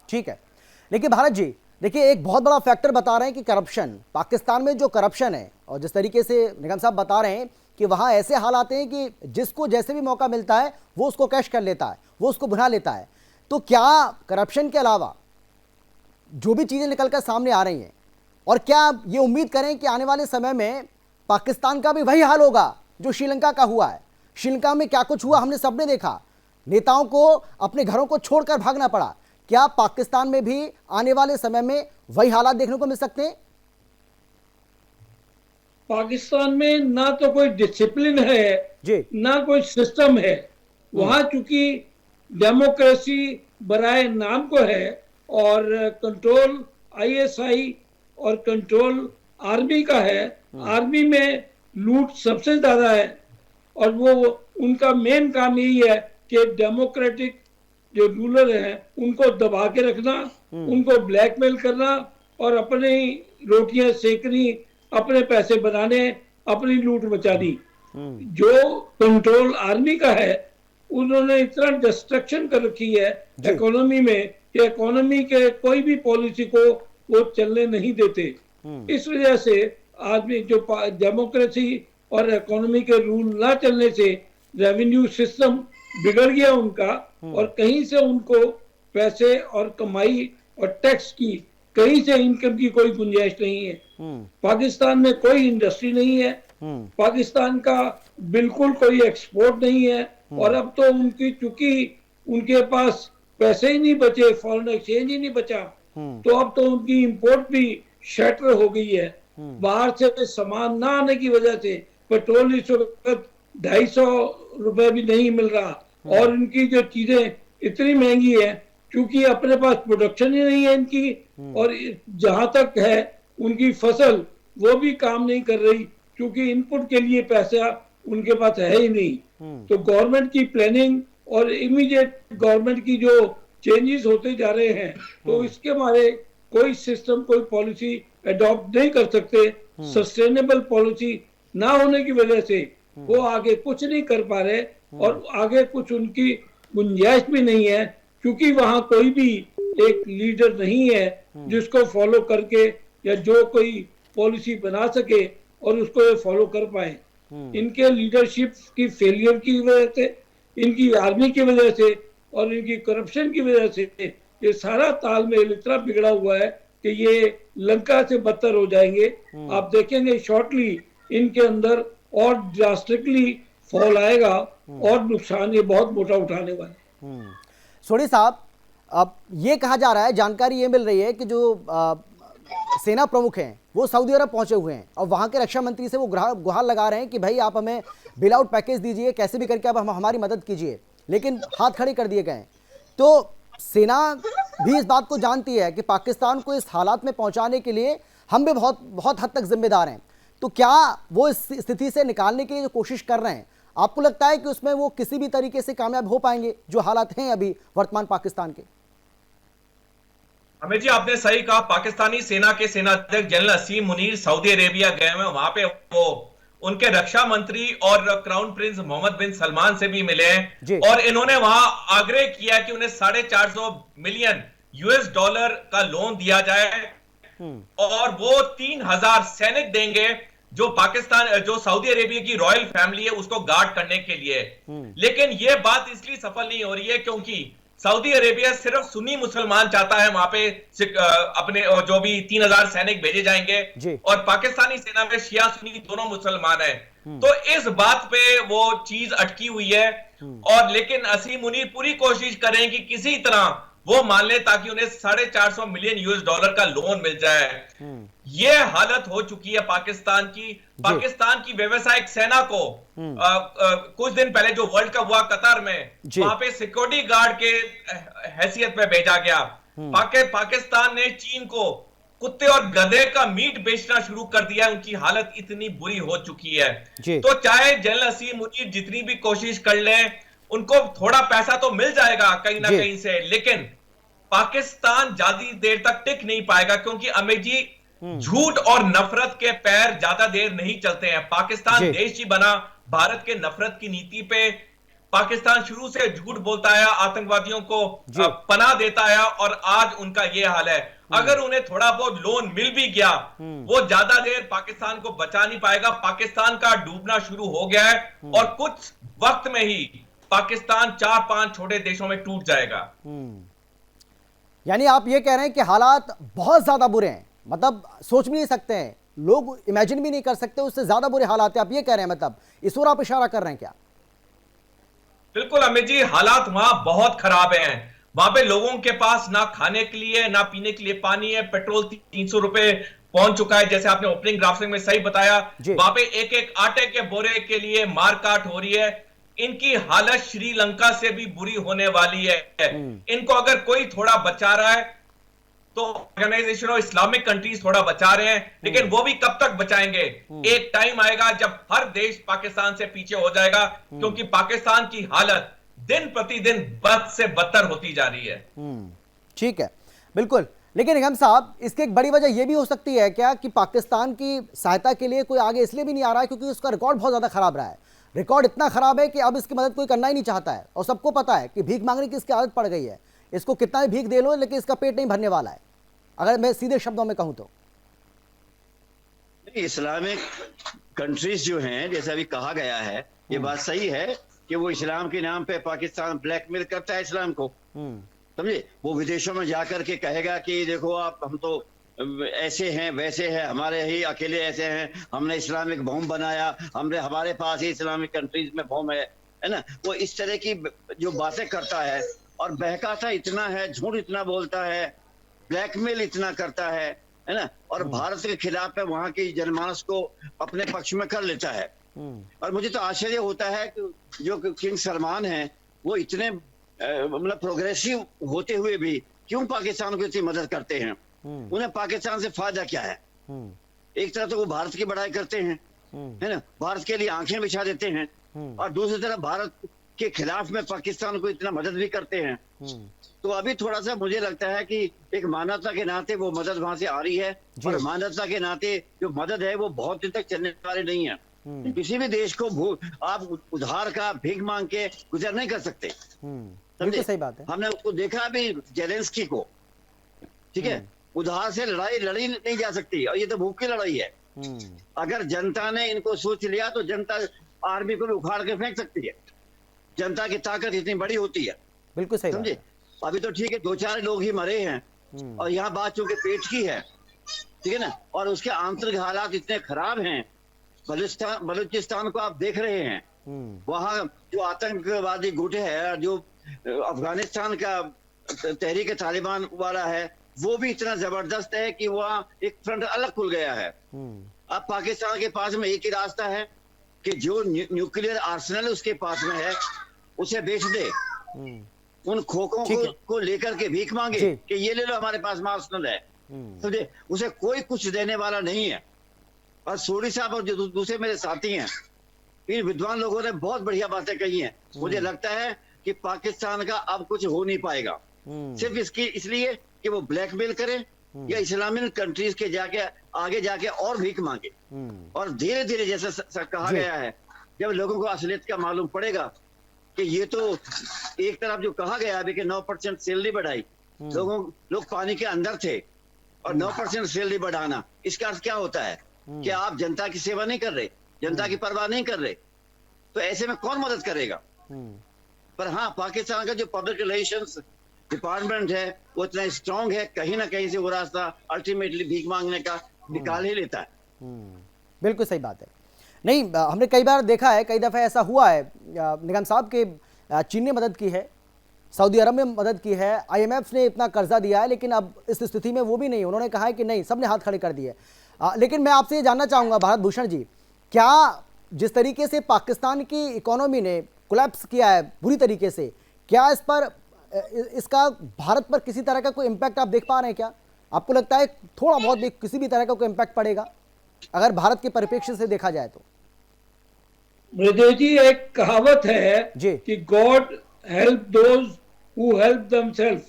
ठीक है, लेकिन भारत जी देखिए, एक बहुत बड़ा फैक्टर बता रहे हैं कि करप्शन, पाकिस्तान में जो करप्शन है, और जिस तरीके से निगम साहब बता रहे हैं कि वहाँ ऐसे हालात हैं कि जिसको जैसे भी मौका मिलता है वो उसको कैश कर लेता है, वो उसको भुना लेता है। तो क्या करप्शन के अलावा जो भी चीज़ें निकलकर सामने आ रही हैं, और क्या ये उम्मीद करें कि आने वाले समय में पाकिस्तान का भी वही हाल होगा जो श्रीलंका का हुआ है? श्रीलंका में क्या कुछ हुआ हमने सबने देखा, नेताओं को अपने घरों को छोड़कर भागना पड़ा। क्या पाकिस्तान में भी आने वाले समय में वही हालात देखने को मिल सकते हैं? पाकिस्तान में ना तो कोई डिसिप्लिन है जी, ना कोई सिस्टम है। वहां चूंकि डेमोक्रेसी बराए नाम को है और कंट्रोल आईएसआई और कंट्रोल आर्मी का है। आर्मी में लूट सबसे ज्यादा है और वो उनका मेन काम यही है कि डेमोक्रेटिक जो रूलर हैं उनको दबा के रखना, उनको ब्लैकमेल करना और अपनी रोटियां सेकनी, अपने पैसे बनाने, अपनी लूट मचानी। जो कंट्रोल आर्मी का है उन्होंने इतना डिस्ट्रक्शन कर रखी है इकोनॉमी में कि इकोनॉमी के कोई भी पॉलिसी को वो चलने नहीं देते। इस वजह से आदमी जो डेमोक्रेसी और इकोनॉमी के रूल ना चलने से रेवेन्यू सिस्टम बिगड़ गया उनका, और कहीं से उनको पैसे और कमाई और टैक्स की कहीं से इनकम की कोई गुंजाइश नहीं है। पाकिस्तान में कोई इंडस्ट्री नहीं है, पाकिस्तान का बिल्कुल कोई एक्सपोर्ट नहीं है, और अब तो उनकी चूंकि उनके पास पैसे ही नहीं बचे, फॉरेन एक्सचेंज ही नहीं बचा, तो अब तो उनकी इंपोर्ट भी शटर हो गई है। बाहर से सामान ना आने की वजह से पेट्रोल इस वक्त 250 रुपए भी नहीं मिल रहा, और उनकी जो चीजें इतनी महंगी है क्योंकि अपने पास प्रोडक्शन ही नहीं है इनकी, और जहां तक है उनकी फसल वो भी काम नहीं कर रही क्योंकि इनपुट के लिए पैसा उनके पास है ही नहीं। तो गवर्नमेंट की प्लानिंग और इमीडिएट गवर्नमेंट की जो चेंजेस होते जा रहे हैं, तो इसके मारे कोई सिस्टम कोई पॉलिसी अडॉप्ट नहीं कर सकते। सस्टेनेबल पॉलिसी ना होने की वजह से वो आगे कुछ नहीं कर पा रहे, और आगे कुछ उनकी गुंजाइश भी नहीं है क्योंकि वहां कोई भी एक लीडर नहीं है जिसको फॉलो करके या जो कोई पॉलिसी बना सके और उसको ये फॉलो कर पाए। इनके लीडरशिप की फेलियर की वजह से, इनकी आर्मी की वजह से और इनकी करप्शन की वजह से ये सारा तालमेल इतना बिगड़ा हुआ है कि ये लंका से बदतर हो जाएंगे। आप देखेंगे शॉर्टली इनके अंदर और ड्रास्टिकली फॉल आएगा और नुकसान ये बहुत मोटा उठाने वाले। सोनी साहब, अब ये कहा जा रहा है, जानकारी ये मिल रही है कि जो सेना प्रमुख हैं वो सऊदी अरब पहुंचे हुए हैं और वहां के रक्षा मंत्री से वो गुहार लगा रहे हैं कि भाई आप हमें बिल आउट पैकेज दीजिए, कैसे भी करके आप हमारी मदद कीजिए, लेकिन हाथ खड़े कर दिए गए। तो सेना भी इस बात को जानती है कि पाकिस्तान को इस हालात में पहुंचाने के लिए हम भी बहुत बहुत हद तक जिम्मेदार हैं। तो क्या वो इस स्थिति से निकालने के लिए जो कोशिश कर रहे हैं, आपको लगता है कि उसमें वो किसी भी तरीके से कामयाब हो पाएंगे जो हालात हैं अभी वर्तमान पाकिस्तान के? अमित जी, आपने सही कहा। पाकिस्तानी सेना के सेनाध्यक्ष जनरल असीम मुनीर सऊदी अरेबिया गए हुए, वहां पे वो उनके रक्षा मंत्री और क्राउन प्रिंस मोहम्मद बिन सलमान से भी मिले और इन्होंने वहां आग्रह किया कि उन्हें $450 मिलियन US का लोन दिया जाए और वो 3000 सैनिक देंगे जो पाकिस्तान, जो सऊदी अरेबिया की रॉयल फैमिली है उसको गार्ड करने के लिए। लेकिन ये बात इसलिए सफल नहीं हो रही है क्योंकि सऊदी अरेबिया सिर्फ सुन्नी मुसलमान चाहता है वहां पे अपने जो भी 3000 सैनिक भेजे जाएंगे, और पाकिस्तानी सेना में शिया सुन्नी दोनों मुसलमान हैं। तो इस बात पे वो चीज अटकी हुई है, और लेकिन असीम मुनीर पूरी कोशिश करें कि किसी तरह वो मान ले ताकि उन्हें $450 मिलियन US का लोन मिल जाए। ये हालत हो चुकी है पाकिस्तान की व्यावसायिक सेना को कुछ दिन पहले जो वर्ल्ड कप हुआ कतर में, वहां पे सिक्योरिटी गार्ड के हैसियत में भेजा गया। पाकिस्तान ने चीन को कुत्ते और गधे का मीट बेचना शुरू कर दिया। उनकी हालत इतनी बुरी हो चुकी है। तो चाहे जनरल असीम मुनीर जितनी भी कोशिश कर ले, उनको थोड़ा पैसा तो मिल जाएगा कहीं ना कहीं से, लेकिन पाकिस्तान ज्यादा देर तक टिक नहीं पाएगा क्योंकि अमित जी, झूठ और नफरत के पैर ज्यादा देर नहीं चलते हैं। पाकिस्तान देश ही बना भारत के नफरत की नीति पे। पाकिस्तान शुरू से झूठ बोलता आया, आतंकवादियों को पनाह देता आया और आज उनका ये हाल है। अगर उन्हें थोड़ा बहुत लोन मिल भी गया, वो ज्यादा देर पाकिस्तान को बचा नहीं पाएगा। पाकिस्तान का डूबना शुरू हो गया है और कुछ वक्त में ही पाकिस्तान 4-5 छोटे देशों में टूट जाएगा। यानी आप ये कह रहे हैं कि हालात बहुत ज्यादा बुरे हैं, मतलब सोच भी नहीं सकते हैं, लोग इमेजिन भी नहीं कर सकते, उससे ज्यादा बुरे हालात हैं, आप ये कह रहे हैं, मतलब इस ओर आप इशारा कर रहे हैं क्या? बिल्कुल अमित जी, हालात वहां बहुत खराब हैं। वहां पे लोगों के पास ना खाने के लिए ना पीने के लिए पानी है। पेट्रोल 300 रुपए पहुंच चुका है, जैसे आपने ओपनिंग ग्राफिक में सही बताया। वहां पे एक एक आटे के बोरे के लिए मारकाट हो रही है। इनकी हालत श्रीलंका से भी बुरी होने वाली है। इनको अगर कोई थोड़ा बचा रहा है तो ऑर्गेनाइजेशन ऑफ इस्लामिक कंट्रीज थोड़ा बचा रहे हैं, लेकिन वो भी कब तक बचाएंगे? एक टाइम आएगा जब हर देश पाकिस्तान से पीछे हो जाएगा, क्योंकि पाकिस्तान की हालत दिन प्रतिदिन बद से बदतर होती जा रही है। ठीक है, बिल्कुल। लेकिन निगम साहब, इसकी एक बड़ी वजह यह भी हो सकती है क्या कि पाकिस्तान की सहायता के लिए कोई आगे इसलिए भी नहीं आ रहा है क्योंकि उसका रिकॉर्ड बहुत ज्यादा खराब रहा है। रिकॉर्ड इतना खराब है कि अब इसकी मदद कोई करना ही नहीं चाहता है, और सबको पता है कि भीख मांगने की इसकी आदत पड़ गई है। इसको कितना भी भीख दे लो, लेकिन इसका पेट नहीं भरने वाला है, अगर मैं सीधे शब्दों में कहूं तो। इस्लामिक कंट्रीज जो हैं, जैसे अभी कहा गया है, ये बात सही है कि वो इस्लाम के नाम पे पाकिस्तान ब्लैकमेल करता है इस्लाम को, समझे। वो विदेशों में जाकर के कहेगा कि देखो आप, हम तो ऐसे हैं वैसे हैं, हमारे ही अकेले ऐसे हैं, हमने इस्लामिक बम बनाया, हमारे पास ही इस्लामिक कंट्रीज में बम है ना। वो इस तरह की जो बातें करता है और बहकाता इतना है, झूठ इतना बोलता है, ब्लैकमेल इतना करता है ना, और भारत के खिलाफ है वहां की जनमानस को अपने पक्ष में कर लेता है। और मुझे तो आश्चर्य होता है कि जो किंग सलमान हैं, वो इतने मतलब प्रोग्रेसिव होते हुए भी क्यों पाकिस्तान को इतनी मदद करते हैं? उन्हें पाकिस्तान से फायदा क्या है? एक तरफ तो वो भारत की बढ़ाई करते हैं, है ना, भारत के लिए आंखें बिछा देते हैं, और दूसरी तरफ भारत के खिलाफ में पाकिस्तान को इतना मदद भी करते हैं। तो अभी थोड़ा सा मुझे लगता है कि एक मानवता के नाते वो मदद वहां से आ रही है, और मानवता के नाते जो मदद है वो बहुत दिन तक चलने वाली नहीं है। किसी भी देश को आप उधार का भीख मांग के गुजर नहीं कर सकते, समझे। सही बात है। हमने उसको देखा अभी जेलेंस्की को, ठीक है, उधार से लड़ाई लड़ी नहीं जा सकती, और ये तो भूख की लड़ाई है। अगर जनता ने इनको सोच लिया तो जनता आर्मी को भी उखाड़ के फेंक सकती है। जनता की ताकत इतनी बड़ी होती है, बिल्कुल सही, समझे। अभी तो ठीक है 2-4 लोग ही मरे हैं, और यहाँ बात चूंकि पेट की है, ठीक है ना, और उसके आंतरिक हालात इतने खराब हैं। बलूचिस्तान को आप देख रहे हैं, वहाँ जो आतंकवादी गुट है, जो अफगानिस्तान का तहरीक तालिबान वाला है, वो भी इतना जबरदस्त है कि वहाँ एक फ्रंट अलग खुल गया है। अब पाकिस्तान के पास में एक ही रास्ता है कि जो न्यूक्लियर आर्सेनल उसके पास में है उसे बेच दे, उन खोखों को लेकर के भीख मांगे कि ये ले लो, हमारे पास में आर्सेनल है, समझे। उसे कोई कुछ देने वाला नहीं है। और सोडी साहब और जो दूसरे मेरे साथी हैं, इन विद्वान लोगों ने बहुत बढ़िया बातें कही हैं। मुझे लगता है कि पाकिस्तान का अब कुछ हो नहीं पाएगा, सिर्फ इसलिए कि वो ब्लैकमेल करें या इस्लामिक कंट्रीज के आगे जाके और भीख मांगे। और धीरे धीरे जैसा कहा गया है, जब लोगों को असलियत का मालूम पड़ेगा कि ये तो एक तरफ जो कहा गया अभी कि 9% सैलरी बढ़ाई, लोग पानी के अंदर थे, और 9% सैलरी बढ़ाना, इसका अर्थ क्या होता है कि आप जनता की सेवा नहीं कर रहे, जनता की परवाह नहीं कर रहे। तो ऐसे में कौन मदद करेगा? पर हाँ, पाकिस्तान का जो पब्लिक रिलेशंस डिपार्टमेंट है वो इतना स्ट्रांग है, कहीं ना कहीं से वो रास्ता अल्टीमेटली भीख मांगने का निकाल ही लेता है। बिल्कुल सही बात है। नहीं, हमने कई बार देखा है, कई दफ़ा ऐसा हुआ है निगम साहब के, चीन ने मदद की है, सऊदी अरब ने मदद की है, IMF ने इतना कर्जा दिया है, लेकिन अब इस स्थिति में वो भी नहीं, उन्होंने कहा है कि नहीं, सबने हाथ खड़े कर दिए। लेकिन मैं आपसे ये जानना चाहूँगा भारत भूषण जी, क्या जिस तरीके से पाकिस्तान की इकोनॉमी ने कोलैप्स किया है बुरी तरीके से, क्या इसका भारत पर किसी तरह का कोई इम्पैक्ट आप देख पा रहे हैं क्या? आपको लगता है थोड़ा बहुत भी किसी भी तरह का कोई इम्पैक्ट पड़ेगा अगर भारत के परिप्रेक्ष्य से देखा जाए तो? मृदेव जी, एक कहावत है कि God help those who help themselves.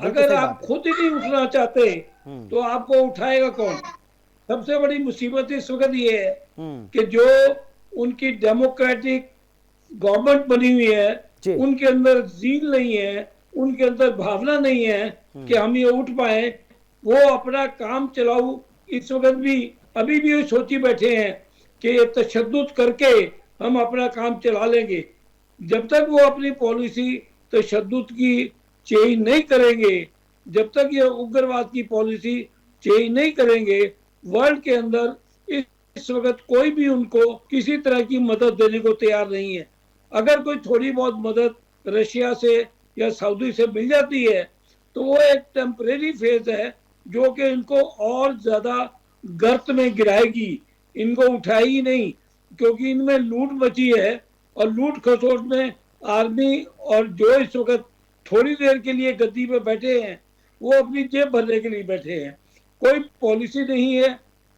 अगर आप खुद ही नहीं उठना चाहते तो आपको उठाएगा कौन? सबसे बड़ी मुसीबत इस वक्त ये है कि जो उनकी डेमोक्रेटिक गवर्नमेंट बनी हुई है जी। उनके अंदर जील नहीं है, उनके अंदर भावना नहीं है कि हम ये उठ पाए, वो अपना काम चलाऊ इस वक्त भी अभी भी सोची बैठे हैं कि ये तशद्दुद करके हम अपना काम चला लेंगे। जब तक वो अपनी पॉलिसी तशद्दुद की चेंज नहीं करेंगे, जब तक ये उग्रवाद की पॉलिसी चेंज नहीं करेंगे, वर्ल्ड के अंदर इस वक्त कोई भी उनको किसी तरह की मदद देने को तैयार नहीं है। अगर कोई थोड़ी बहुत मदद रशिया से या सऊदी से मिल जाती है तो वो एक टेम्परेरी फेज है जो कि इनको और ज्यादा गर्त में गिराएगी, इनको उठाएगी नहीं, क्योंकि इनमें लूट मची है और लूट खसोट में आर्मी और जो इस वक्त थोड़ी देर के लिए गद्दी पे बैठे हैं वो अपनी जेब भरने के लिए बैठे हैं। कोई पॉलिसी नहीं है,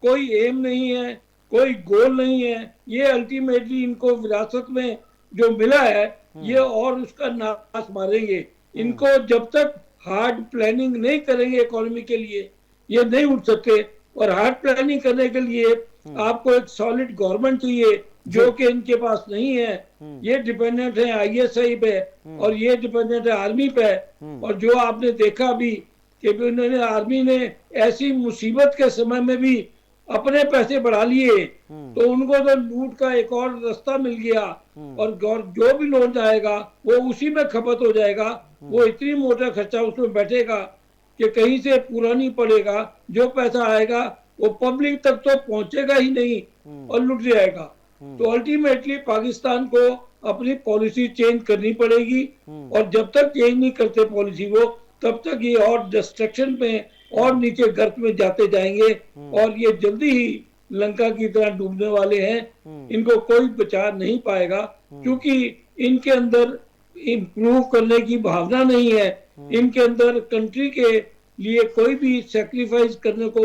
कोई एम नहीं है, कोई गोल नहीं है। ये अल्टीमेटली इनको विरासत में जो मिला है ये और उसका नाश मारेंगे। इनको जब तक हार्ड प्लानिंग नहीं करेंगे इकोनॉमी के लिए ये नहीं उठ सकते, और हार्ड प्लानिंग करने के लिए आपको एक सॉलिड गवर्नमेंट चाहिए जो कि इनके पास नहीं है। ये डिपेंडेंट है ISI पे और ये डिपेंडेंट है आर्मी पे। और जो आपने देखा भी कि उन्होंने आर्मी ने ऐसी मुसीबत के समय में भी अपने पैसे बढ़ा लिए तो उनको तो लूट का एक और रास्ता मिल गया और जो भी लोन जाएगा वो उसी में खपत हो जाएगा। वो इतनी मोटा खर्चा उसमें बैठेगा कि कहीं से पूरा नहीं पड़ेगा। जो पैसा आएगा वो पब्लिक तक तो पहुंचेगा ही नहीं और लुट जाएगा। तो अल्टीमेटली पाकिस्तान को अपनी पॉलिसी चेंज करनी पड़ेगी और जब तक चेंज नहीं करते पॉलिसी वो तब तक ये और डिस्ट्रक्शन पे और नीचे गर्त में जाते जाएंगे और ये जल्दी ही लंका की तरह डूबने वाले हैं। इनको कोई बचा नहीं पाएगा क्योंकि इनके अंदर इम्प्रूव करने की भावना नहीं है। इनके अंदर कंट्री के लिए कोई भी सैक्रिफाइस करने को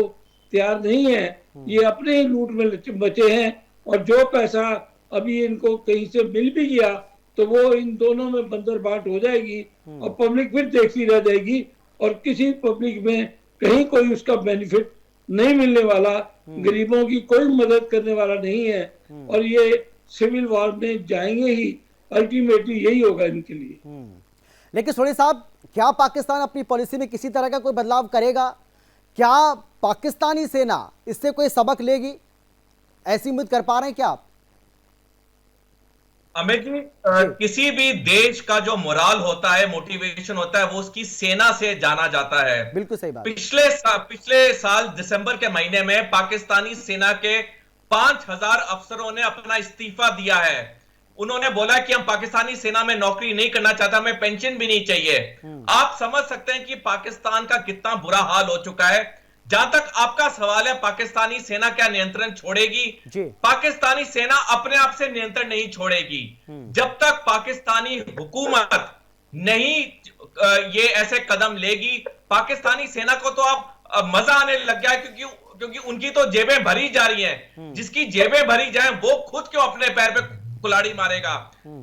तैयार नहीं है। ये अपने ही लूट में बचे हैं और जो पैसा अभी इनको कहीं से मिल भी गया तो वो इन दोनों में बंदर बाट हो जाएगी और पब्लिक फिर देखती रह जाएगी और किसी पब्लिक में कहीं कोई उसका बेनिफिट नहीं मिलने वाला, गरीबों की कोई मदद करने वाला नहीं है और ये सिविल वॉर में जाएंगे ही। अल्टीमेटली यही होगा इनके लिए। लेकिन सोनी साहब, क्या पाकिस्तान अपनी पॉलिसी में किसी तरह का कोई बदलाव करेगा? क्या पाकिस्तानी सेना इससे कोई सबक लेगी? ऐसी उम्मीद कर पा रहे हैं क्या आप? अमित जी, किसी भी देश का जो मोराल होता है, मोटिवेशन होता है, वो उसकी सेना से जाना जाता है। बिल्कुल सही बात। पिछले साल दिसंबर के महीने में पाकिस्तानी सेना के 5000 अफसरों ने अपना इस्तीफा दिया है। उन्होंने बोला कि हम पाकिस्तानी सेना में नौकरी नहीं करना चाहता, हमें पेंशन भी नहीं चाहिए। आप समझ सकते हैं कि पाकिस्तान का कितना बुरा हाल हो चुका है। जहां तक आपका सवाल है पाकिस्तानी सेना क्या नियंत्रण छोड़ेगी, पाकिस्तानी सेना अपने आप से नियंत्रण नहीं छोड़ेगी। जब तक पाकिस्तानी हुकूमत नहीं ये ऐसे कदम लेगी, पाकिस्तानी सेना को तो अब मजा आने लग गया है क्योंकि उनकी तो जेबें भरी जा रही हैं। जिसकी जेबें भरी जाए वो खुद क्यों अपने पैर पे कुल्हाड़ी मारेगा?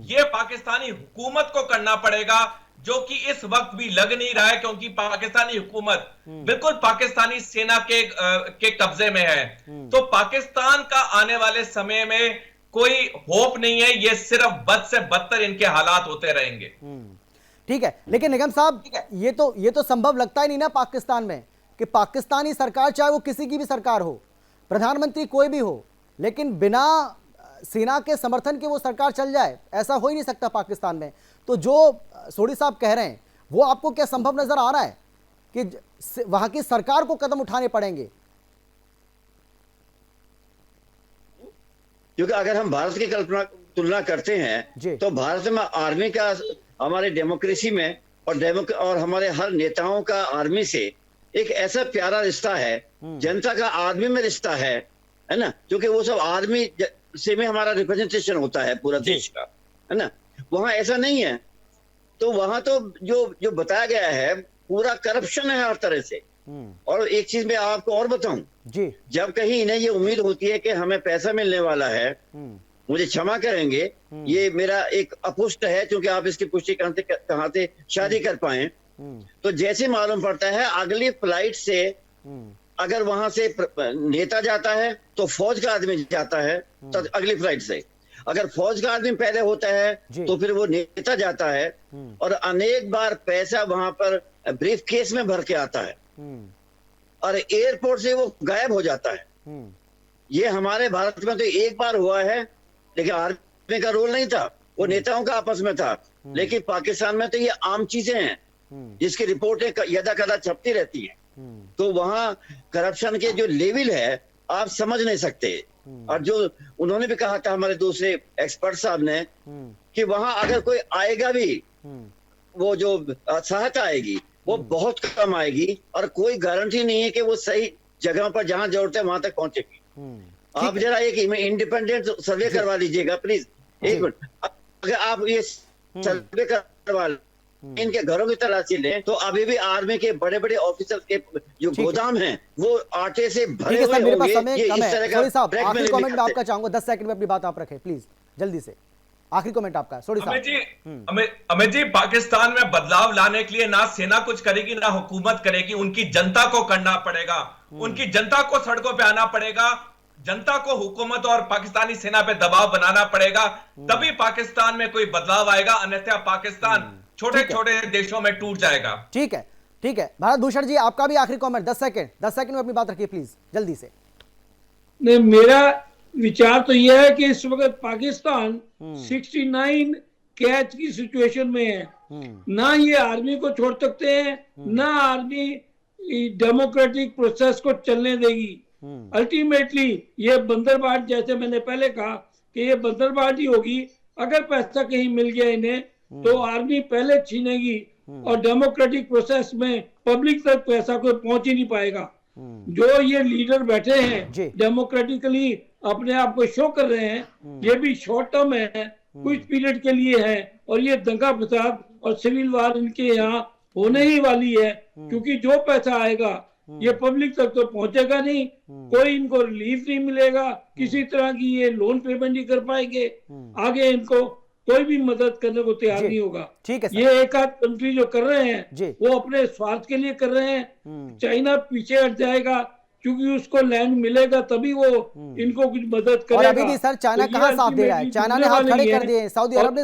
ये पाकिस्तानी हुकूमत को करना पड़ेगा, जो कि इस वक्त भी लग नहीं रहा है क्योंकि पाकिस्तानी हुकूमत बिल्कुल पाकिस्तानी सेना के कब्जे में है। तो पाकिस्तान का आने वाले समय में कोई होप नहीं है, ये सिर्फ बद से बदतर इनके हालात होते रहेंगे। ठीक है, लेकिन निगम साहब, ये तो संभव लगता ही नहीं ना पाकिस्तान में कि पाकिस्तानी सरकार, चाहे वो किसी की भी सरकार हो, प्रधानमंत्री कोई भी हो, लेकिन बिना सेना के समर्थन के वो सरकार चल जाए, ऐसा हो ही नहीं सकता पाकिस्तान में। तो जो सोडी साहब कह रहे हैं वो आपको क्या संभव नजर आ रहा है कि वहां की सरकार को कदम उठाने पड़ेंगे? क्योंकि अगर हम भारत की तुलना करते हैं तो भारत में आर्मी का, हमारे डेमोक्रेसी में और हमारे हर नेताओं का आर्मी से एक ऐसा प्यारा रिश्ता है, जनता का आर्मी में रिश्ता है ना, क्योंकि वो सब आर्मी से में हमारा रिप्रेजेंटेशन होता है पूरा देश का, है ना। वहां ऐसा नहीं है। तो वहां तो जो बताया गया है पूरा करप्शन है हर तरह से। और एक चीज मैं आपको और बताऊं जी, जब कहीं इन्हें ये उम्मीद होती है कि हमें पैसा मिलने वाला है, मुझे क्षमा करेंगे, ये मेरा एक अपुष्ट है क्योंकि आप इसकी पुष्टि कहाँ से शादी कर पाए, तो जैसे मालूम पड़ता है अगली फ्लाइट से अगर वहां से नेता जाता है तो फौज का आदमी जाता है तो अगली फ्लाइट से, अगर फौज का आदमी पहले होता है जी। तो फिर वो नेता जाता है और अनेक बार पैसा वहां पर ब्रीफ केस में भर के आता है और एयरपोर्ट से वो गायब हो जाता है। ये हमारे भारत में तो एक बार हुआ है, लेकिन आर्मी का रोल नहीं था, वो नेताओं का आपस में था। लेकिन पाकिस्तान में तो ये आम चीजें हैं जिसकी रिपोर्टें यदा कदा छपती रहती है। तो वहाँ करप्शन के जो लेवल है आप समझ नहीं सकते। और जो उन्होंने भी कहा था हमारे दूसरे एक्सपर्ट साहब ने कि वहां अगर कोई आएगा भी, वो जो सहायता आएगी वो बहुत कम आएगी और कोई गारंटी नहीं है कि वो सही जगह पर जहां जरूरत है वहां तक पहुंचेगी। आप जरा एक इंडिपेंडेंट सर्वे करवा लीजिएगा प्लीज, एक मिनट। अगर आप ये सर्वे करवा इनके घरों की तलाशी लें तो अभी भी आर्मी के बड़े बड़े ऑफिसर के जो गोदाम हैं वो आटे से भरे हुए मेरे पास होंगे। समय ये कम इस है। तरह का सोनी साहब, ब्रेक आखिरी में कमेंट मैं दिखाते आपका चाहूंगा, 10 सेकंड में अपनी बात आप रखें प्लीज, जल्दी से आखिरी कमेंट आपका। सोनी साहब। अमित जी, पाकिस्तान में बदलाव लाने के लिए ना सेना कुछ करेगी ना हुकूमत करेगी, उनकी जनता को करना पड़ेगा। उनकी जनता को सड़कों पे आना पड़ेगा, जनता को हुकूमत और पाकिस्तानी सेना पे दबाव बनाना पड़ेगा, तभी पाकिस्तान में कोई बदलाव आएगा, अन्यथा पाकिस्तान छोटे छोटे देशों में टूट जाएगा। ठीक है, ठीक है। भारत भूषण जी, आपका भी आखिरी कमेंट, 10 सेकंड में अपनी बात रखिए प्लीज, जल्दी से। नहीं, मेरा विचार तो यह है कि इस वक्त पाकिस्तान 69 कैच की सिचुएशन में है। ना ये आर्मी को छोड़ सकते हैं, ना आर्मी डेमोक्रेटिक प्रोसेस को चलने देगी। अल्टीमेटली ये बंदरबांट, जैसे मैंने पहले कहा कि ये बंदरबांट ही होगी। अगर पैसा कहीं मिल गया इन्हें तो आर्मी पहले छीनेगी और डेमोक्रेटिक प्रोसेस में पब्लिक तक पैसा कोई पहुंच ही नहीं पाएगा। जो ये लीडर बैठे हैं डेमोक्रेटिकली अपने आप को शो कर रहे हैं, ये भी शॉर्ट टर्म है, कुछ पीरियड के लिए है। और ये दंगा फसाद और सिविल वार इनके यहाँ होने ही वाली है, क्योंकि जो पैसा आएगा ये पब्लिक तक तो पहुंचेगा नहीं, कोई इनको रिलीफ नहीं मिलेगा, किसी तरह की ये लोन पेमेंट नहीं कर पाएंगे, आगे इनको कोई भी मदद करने को तैयार नहीं होगा। ठीक है सर। ये एक आध कंट्री जो कर रहे हैं वो अपने स्वार्थ के लिए कर रहे हैं। चाइना पीछे हट जाएगा क्योंकि उसको लैंड मिलेगा तभी वो इनको कुछ मदद करेगा। और अभी भी सर चाइना कहाँ साथ दे रहा है? चाइना ने हाथ खड़े कर दिए, सऊदी अरब ने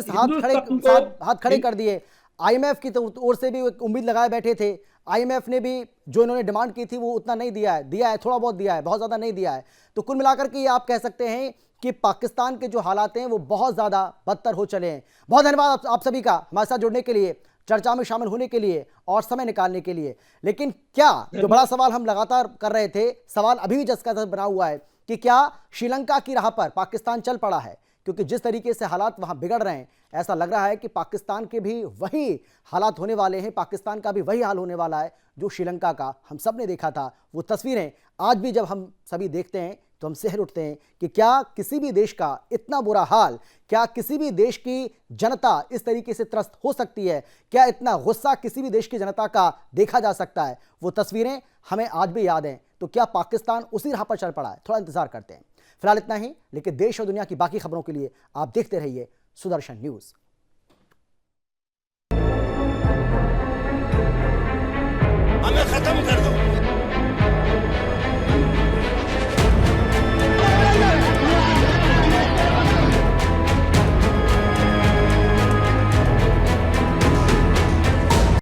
हाथ खड़े कर दिए। आईएमएफ की ओर से भी उम्मीद लगाए बैठे थे, आईएमएफ ने भी जो इन्होंने डिमांड की थी वो उतना नहीं दिया है, थोड़ा बहुत दिया है, बहुत ज्यादा नहीं दिया है। तो कुल मिलाकर के ये आप कह सकते हैं कि पाकिस्तान के जो हालात हैं वो बहुत ज्यादा बदतर हो चले हैं। बहुत धन्यवाद आप सभी का हमारे साथ जुड़ने के लिए, चर्चा में शामिल होने के लिए और समय निकालने के लिए। लेकिन क्या जो बड़ा सवाल हम लगातार कर रहे थे, सवाल अभी भी जस का तस बना हुआ है कि क्या श्रीलंका की राह पर पाकिस्तान चल पड़ा है? क्योंकि जिस तरीके से हालात वहां बिगड़ रहे हैं, ऐसा लग रहा है कि पाकिस्तान के भी वही हालात होने वाले हैं, पाकिस्तान का भी वही हाल होने वाला है जो श्रीलंका का हम सब ने देखा था। वो तस्वीरें आज भी जब हम सभी देखते हैं तो हम सहर उठते हैं कि क्या किसी भी देश का इतना बुरा हाल, क्या किसी भी देश की जनता इस तरीके से त्रस्त हो सकती है? क्या इतना गुस्सा किसी भी देश की जनता का देखा जा सकता है? वो तस्वीरें हमें आज भी याद हैं। तो क्या पाकिस्तान उसी राह पर चल पड़ा है? थोड़ा इंतजार करते हैं। फिलहाल इतना ही, लेकिन देश और दुनिया की बाकी खबरों के लिए आप देखते रहिए सुदर्शन न्यूज। हमें खत्म कर दो।